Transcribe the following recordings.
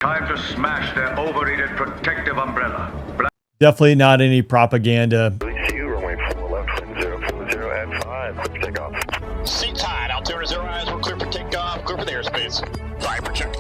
Time to smash their overrated protective umbrella. Definitely not any propaganda. Seat tied. Altimeter 0 eyes. We're clear for takeoff. Clear for the airspace. Driver check.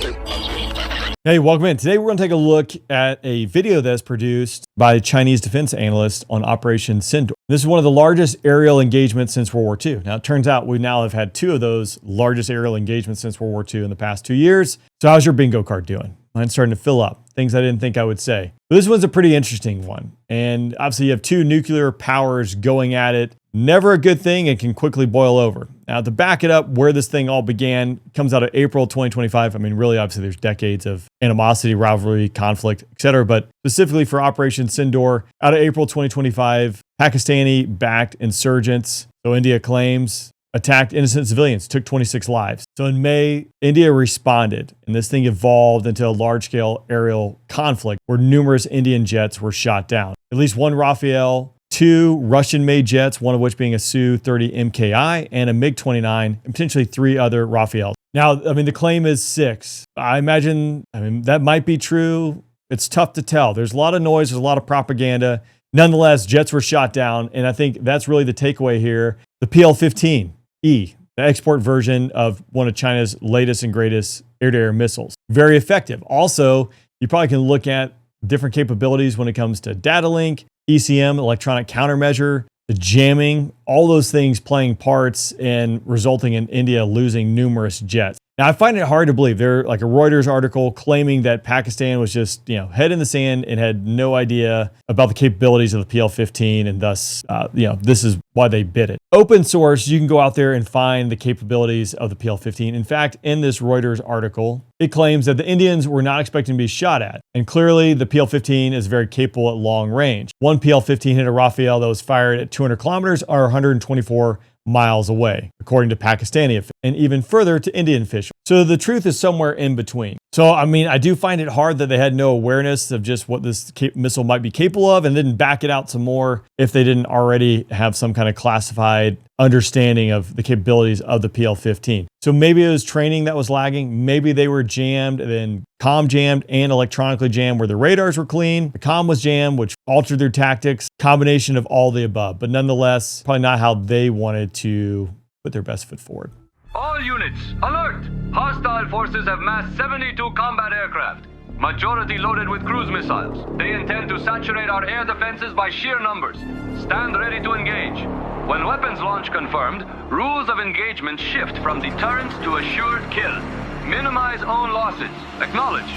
Hey, welcome in. Today we're going to take a look at a video that's produced by Chinese defense analysts on Operation Sindoor. This is one of the largest aerial engagements since World War II. Now, it turns out we now have had two of those largest aerial engagements since World War II in the past 2 years. So how's your bingo card doing? Mine's starting to fill up. Things I didn't think I would say. But this one's a pretty interesting one. And obviously you have two nuclear powers going at it. Never a good thing and can quickly boil over. Now, to back it up, where this thing all began comes out of April 2025. I mean, really, obviously, there's decades of animosity, rivalry, conflict, etc. But specifically for Operation Sindoor, out of April 2025, Pakistani-backed insurgents, so India claims, attacked innocent civilians, took 26 lives. So in May, India responded, and this thing evolved into a large-scale aerial conflict where numerous Indian jets were shot down. At least one Rafale, two Russian-made jets, one of which being a Su-30 MKI, and a MiG-29, and potentially three other Rafales. Now, I mean, the claim is 6. I imagine, that might be true. It's tough to tell. There's a lot of noise. There's a lot of propaganda. Nonetheless, jets were shot down, and I think that's really the takeaway here. The PL-15E, the export version of one of China's latest and greatest air-to-air missiles. Very effective. Also, you probably can look at different capabilities when it comes to data link, ECM, electronic countermeasure, the jamming, all those things playing parts and resulting in India losing numerous jets. Now, I find it hard to believe. There's like a Reuters article claiming that Pakistan was just, head in the sand and had no idea about the capabilities of the PL-15, and thus, this is why they bid it. Open source, you can go out there and find the capabilities of the PL-15. In fact, in this Reuters article, it claims that the Indians were not expecting to be shot at. And clearly, the PL-15 is very capable at long range. One PL-15 hit a Rafale that was fired at 200 kilometers or 124 miles away, according to Pakistani officials, and even further to Indian officials. So the truth is somewhere in between. So, I mean, I do find it hard that they had no awareness of just what this missile might be capable of and didn't back it out some more if they didn't already have some kind of classified understanding of the capabilities of the PL-15. So maybe it was training that was lagging. Maybe they were jammed and then comm jammed and electronically jammed where the radars were clean. The comm was jammed, which altered their tactics. Combination of all the above. But nonetheless, probably not how they wanted to put their best foot forward. All units, alert! Hostile forces have massed 72 combat aircraft, majority loaded with cruise missiles. They intend to saturate our air defenses by sheer numbers. Stand ready to engage. When weapons launch confirmed, rules of engagement shift from deterrence to assured kill. Minimize own losses. Acknowledge.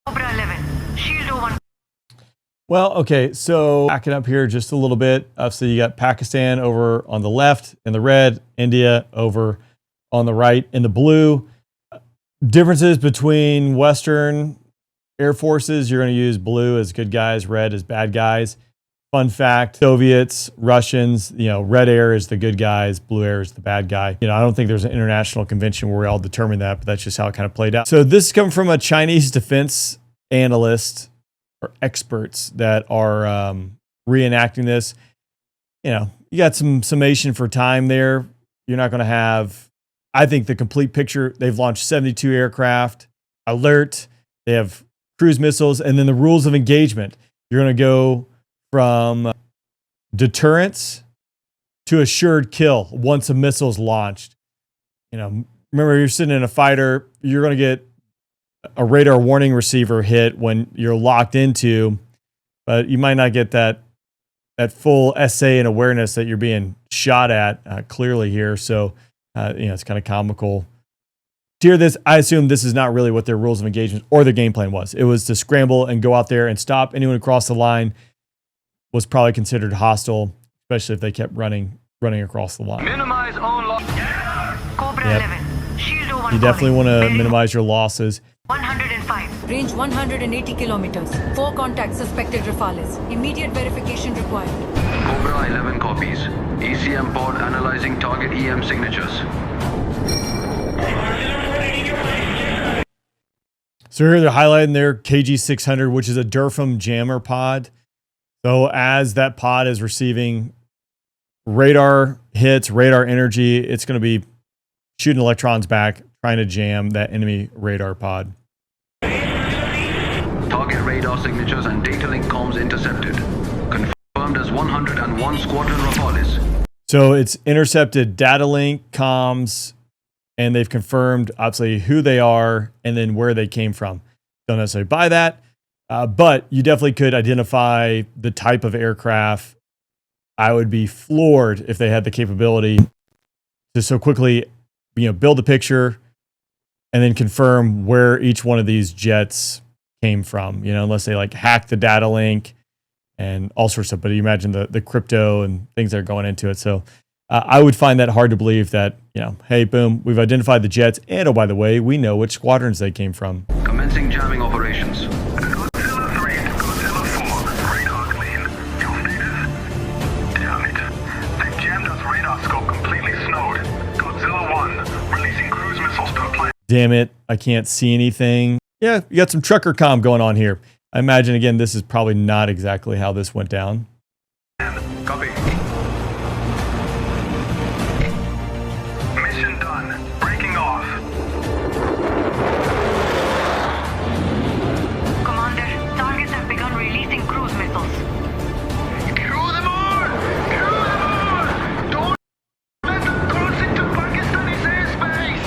Cobra 11, Shield 01. Well, okay, so backing up here just a little bit. Obviously, you got Pakistan over on the left in the red, India over on the right in the blue. Differences between Western air forces, you're going to use blue as good guys, red as bad guys. Fun fact, Soviets, Russians, red air is the good guys, blue air is the bad guy. I don't think there's an international convention where we all determine that, but that's just how it kind of played out. So this is coming from a Chinese defense analyst or experts that are reenacting this. You got some summation for time there. You're not going to have, I think, the complete picture. They've launched 72 aircraft, alert, they have cruise missiles, and then the rules of engagement. You're going to go from deterrence to assured kill once a missile's launched. Remember, you're sitting in a fighter, you're going to get a radar warning receiver hit when you're locked into, but you might not get that full essay and awareness that you're being shot at clearly here. So, it's kind of comical. To hear this, I assume this is not really what their rules of engagement or their game plan was. It was to scramble and go out there and stop anyone across the line. Was probably considered hostile, especially if they kept running across the line. Minimize own loss. Cobra 11, Shield 01. You definitely want to minimize your losses. 105. Range 180 kilometers. 4 contacts suspected Rafales. Immediate verification required. Cobra 11 copies. ECM pod analyzing target EM signatures. So here they're highlighting their KG-600, which is a Durham jammer pod. So as that pod is receiving radar hits, radar energy, it's going to be shooting electrons back, trying to jam that enemy radar pod. Target radar signatures and data link comms intercepted. Confirmed as 101 Squadron Rafales. So it's intercepted data link, comms, and they've confirmed obviously who they are and then where they came from. Don't necessarily buy that, but you definitely could identify the type of aircraft. I would be floored if they had the capability to so quickly, build a picture and then confirm where each one of these jets came from, unless they like hack the data link and all sorts of, but you imagine the crypto and things that are going into it. So I would find that hard to believe that, hey, boom, we've identified the jets. And oh, by the way, we know which squadrons they came from. Commencing jamming operations. Godzilla 3 to Godzilla 4. Radar clean. Your status? Damn it. They've jammed us radar scope completely snowed. Godzilla 1, releasing cruise missiles per plane. Damn it, I can't see anything. Yeah, you got some trucker comm going on here. I imagine, again, this is probably not exactly how this went down. Copy. Mission done. Breaking off. Commander, targets have begun releasing cruise missiles. Kill them all! Kill them all! Don't let them cross into Pakistani's airspace!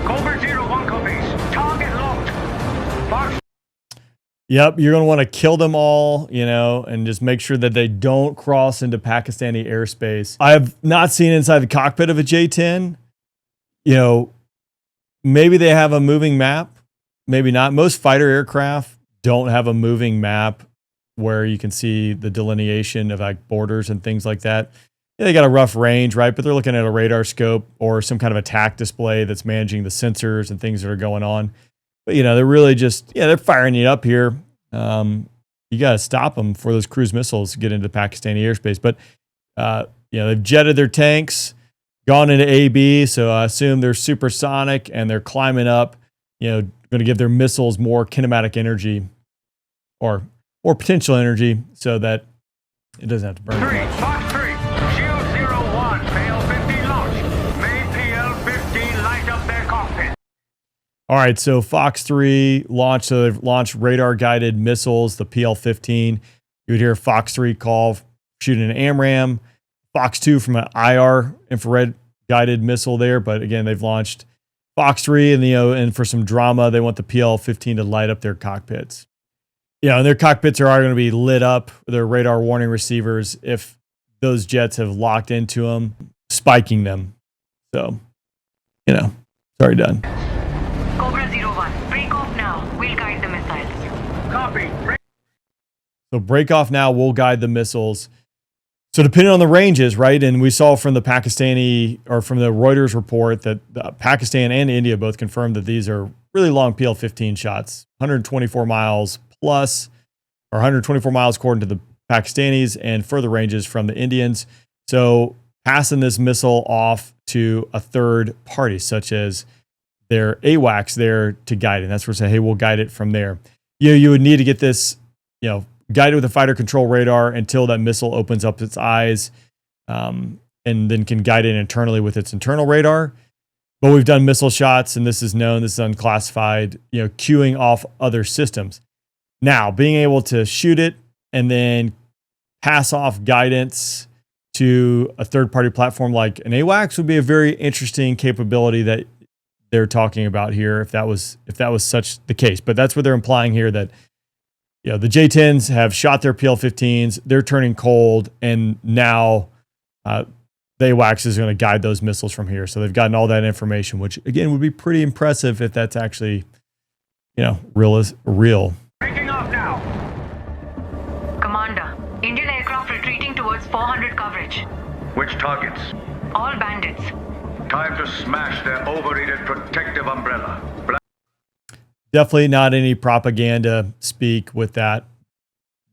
Cobra 01 copies. Target locked. Fox. Yep, you're going to want to kill them all, and just make sure that they don't cross into Pakistani airspace. I have not seen inside the cockpit of a J-10. Maybe they have a moving map, maybe not. Most fighter aircraft don't have a moving map where you can see the delineation of like borders and things like that. Yeah, they got a rough range, right? But they're looking at a radar scope or some kind of attack display that's managing the sensors and things that are going on. But, they're really just, they're firing it up here. You got to stop them before those cruise missiles get into Pakistani airspace. But, they've jetted their tanks, gone into AB. So I assume they're supersonic and they're climbing up, going to give their missiles more kinematic energy or potential energy so that it doesn't have to burn. 3, Fox 3, Shield 01, PL-15 launch. Made PL-15 light up their cockpit. All right, so Fox 3 launched. So they've launched radar-guided missiles, the PL-15. You would hear Fox 3 call, shooting an AMRAAM. Fox 2 from an IR, infrared-guided missile there. But again, they've launched Fox 3, and and for some drama, they want the PL-15 to light up their cockpits. And their cockpits are going to be lit up with their radar warning receivers if those jets have locked into them, spiking them. So, it's already done. Cobra 01, break off now. We'll guide the missiles. Copy. So break off now, we'll guide the missiles. So depending on the ranges, right? And we saw from the Pakistani or from the Reuters report that Pakistan and India both confirmed that these are really long PL-15 shots, 124 miles plus, or 124 miles according to the Pakistanis, and further ranges from the Indians. So passing this missile off to a third party, such as their AWACS there to guide it. And that's where we say, hey, we'll guide it from there. You would need to get this, guided with a fighter control radar until that missile opens up its eyes, and then can guide it internally with its internal radar. But we've done missile shots, and this is known, this is unclassified, queuing off other systems. Now, being able to shoot it and then pass off guidance to a third-party platform like an AWACS would be a very interesting capability that they're talking about here, if that was such the case. But that's what they're implying here, that the J-10s have shot their PL-15s, they're turning cold, and now the AWACS is going to guide those missiles from here. So they've gotten all that information, which again would be pretty impressive if that's actually real. Breaking off now. Commander, Indian aircraft retreating towards 400 coverage. Which targets? All bandits. Time to smash their overrated protective umbrella. Definitely not any propaganda speak with that.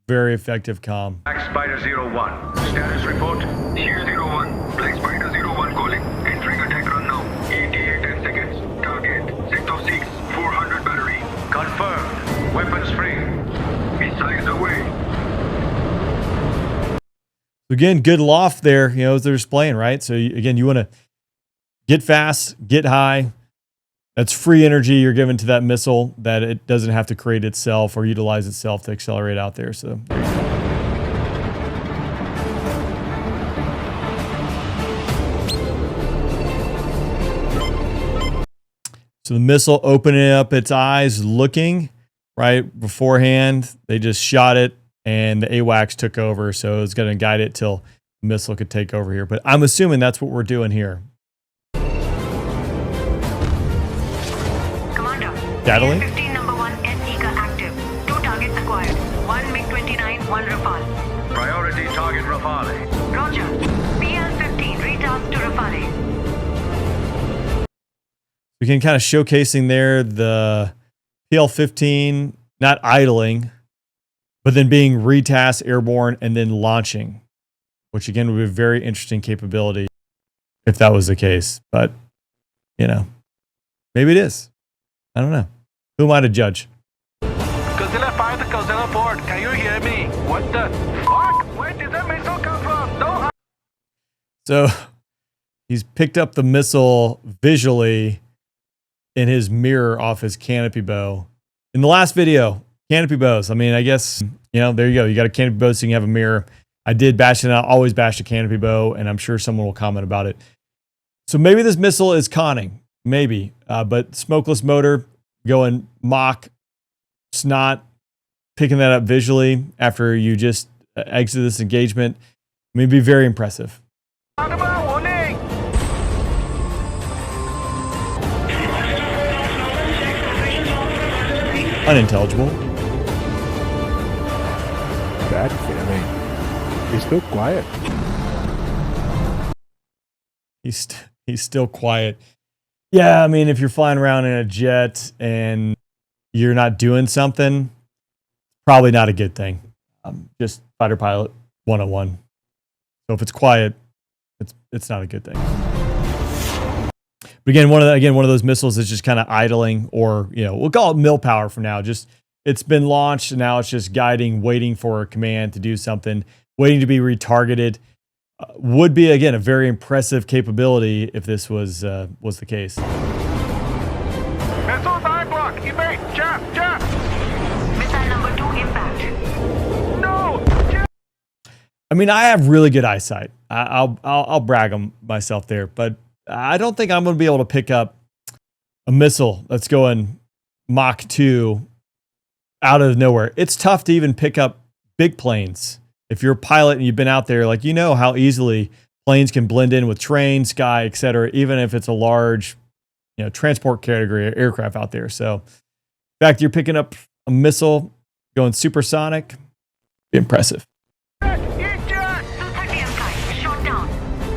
Very effective comm. Black Spider 01. Status report. Shield 01, Black Spider 01 calling. Entering attack run now. 88 10 seconds. Target, Sector 6, 400 battery. Confirmed. Weapons free. Missiles away. Again, good loft there, as they're displaying, right? So again, you want to get fast, get high, That's free energy you're given to that missile that it doesn't have to create itself or utilize itself to accelerate out there. So the missile opening up its eyes, looking right beforehand. They just shot it and the AWACS took over. So it's going to guide it till the missile could take over here. But I'm assuming that's what we're doing here. Daddling? PL-15 number 1 SECA active. 2 targets acquired. 1 MiG-29, 1 Rafale. Priority target Rafale. Roger. PL-15 retasked to Rafale. We can kind of showcasing there the PL-15 not idling, but then being retasked airborne and then launching, which again would be a very interesting capability if that was the case. But, you know, maybe it is. I don't know. Who am I to judge? Godzilla 5 to Godzilla 4. Can you hear me? What the fuck? Where did that missile come from? No. So he's picked up the missile visually in his mirror off his canopy bow. In the last video, canopy bows. I mean, I guess, you know, there you go. You got a canopy bow so you can have a mirror. I did bash it out, always bash a canopy bow, and I'm sure someone will comment about it. So maybe this missile is conning. Maybe, but smokeless motor going Mach snot, picking that up visually after you just exit this engagement, may be very impressive. Unintelligible. Bad feeling. He's still quiet. He's still quiet. Yeah, I mean, if you're flying around in a jet and you're not doing something, probably not a good thing. Just fighter pilot 101. So if it's quiet, it's not a good thing. But again, one of those missiles is just kind of idling, or we'll call it mill power for now. Just it's been launched and now it's just guiding, waiting for a command to do something, waiting to be retargeted. Would be, again, a very impressive capability if this was the case. Missile die block. Evade. Jab. Missile number 2 impact. No. I mean, I have really good eyesight. I'll brag on myself there, but I don't think I'm going to be able to pick up a missile that's going Mach 2 out of nowhere. It's tough to even pick up big planes. If you're a pilot and you've been out there, like, how easily planes can blend in with train, sky, etc., even if it's a large, transport category aircraft out there. So, the fact you're picking up a missile going supersonic, impressive. 230 MK, shot down.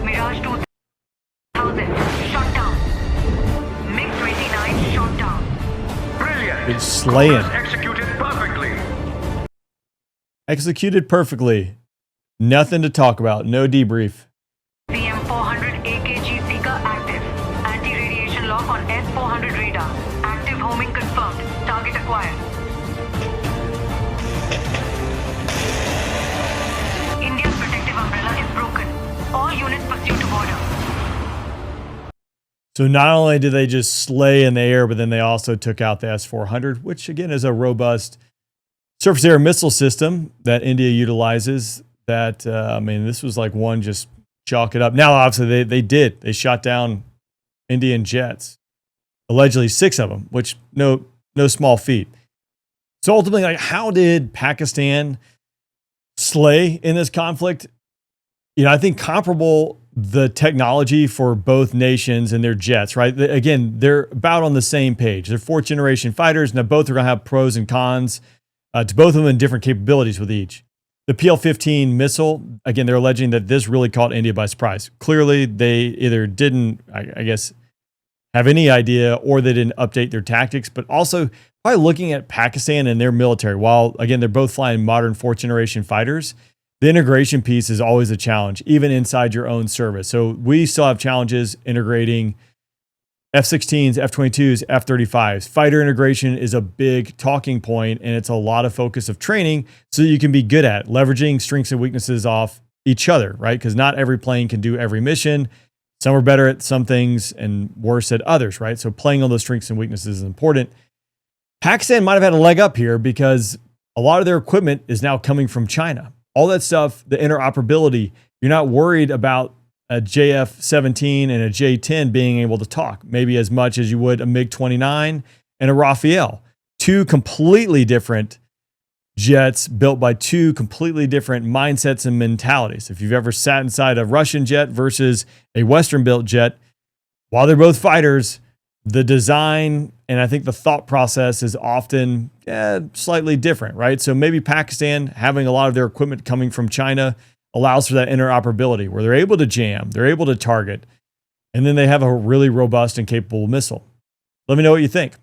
Mirage 2000, shot down. MiG-29, shot down. Brilliant. It's slaying. Executed perfectly. Executed perfectly. Nothing to talk about. No debrief. CM-400 AKG seeker active. Anti-radiation lock on S-400 radar. Active homing confirmed. Target acquired. India's protective umbrella is broken. All units pursue to border. So not only did they just slay in the air, but then they also took out the S-400, which again is a robust surface-air missile system that India utilizes. That this was like one just chalk it up. Now, obviously, they shot down Indian jets, allegedly 6 of them, which no small feat. So ultimately, like, how did Pakistan slay in this conflict? I think comparable the technology for both nations and their jets, right? Again, they're about on the same page. They're 4th generation fighters. Now, both are going to have pros and cons to both of them and different capabilities with each. The PL-15 missile, again, they're alleging that this really caught India by surprise. Clearly, they either didn't, I guess, have any idea, or they didn't update their tactics, but also probably looking at Pakistan and their military. While, again, they're both flying modern 4th generation fighters, the integration piece is always a challenge, even inside your own service. So we still have challenges integrating F-16s, F-22s, F-35s. Fighter integration is a big talking point, and it's a lot of focus of training so that you can be good at leveraging strengths and weaknesses off each other, right? Because not every plane can do every mission. Some are better at some things and worse at others, right? So playing on those strengths and weaknesses is important. Pakistan might have had a leg up here because a lot of their equipment is now coming from China. All that stuff, the interoperability, you're not worried about a JF-17 and a J-10 being able to talk, maybe as much as you would a MiG-29 and a Rafale. Two completely different jets built by two completely different mindsets and mentalities. If you've ever sat inside a Russian jet versus a Western-built jet, while they're both fighters, the design and I think the thought process is often slightly different, right? So maybe Pakistan, having a lot of their equipment coming from China, allows for that interoperability where they're able to jam, they're able to target, and then they have a really robust and capable missile. Let me know what you think.